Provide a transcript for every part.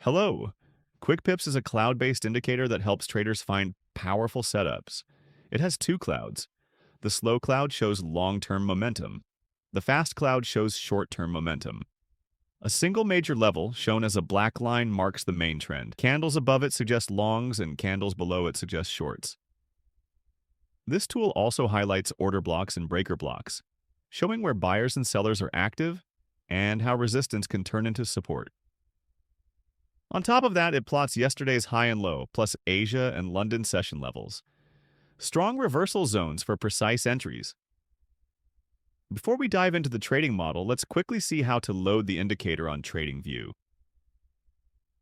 Hello! QuickPips is a cloud-based indicator that helps traders find powerful setups. It has two clouds. The slow cloud shows long-term momentum. The fast cloud shows short-term momentum. A single major level, shown as a black line, marks the main trend. Candles above it suggest longs and candles below it suggest shorts. This tool also highlights order blocks and breaker blocks, showing where buyers and sellers are active and how resistance can turn into support. On top of that, it plots yesterday's high and low, plus Asia and London session levels. Strong reversal zones for precise entries. Before we dive into the trading model, let's quickly see how to load the indicator on TradingView.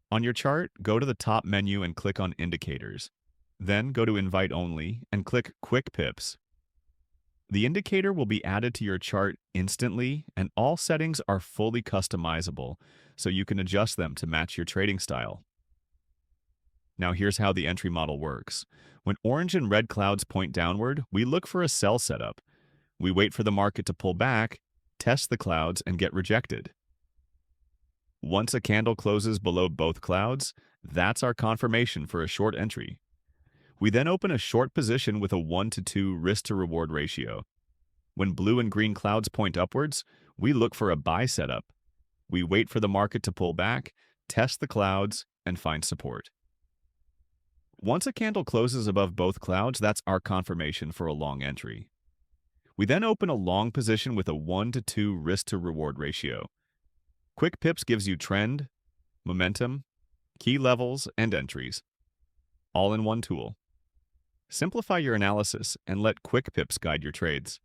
On your chart, go to the top menu and click on Indicators. Then go to Invite Only and click QuickPips. The indicator will be added to your chart instantly, and all settings are fully customizable, so you can adjust them to match your trading style. Now here's how the entry model works. When orange and red clouds point downward, we look for a sell setup. We wait for the market to pull back, test the clouds, and get rejected. Once a candle closes below both clouds, that's our confirmation for a short entry. We then open a short position with a 1-to-2 risk-to-reward ratio. When blue and green clouds point upwards, we look for a buy setup. We wait for the market to pull back, test the clouds, and find support. Once a candle closes above both clouds, that's our confirmation for a long entry. We then open a long position with a 1-to-2 risk-to-reward ratio. QuickPips gives you trend, momentum, key levels, and entries, all in one tool. Simplify your analysis and let QuickPips guide your trades.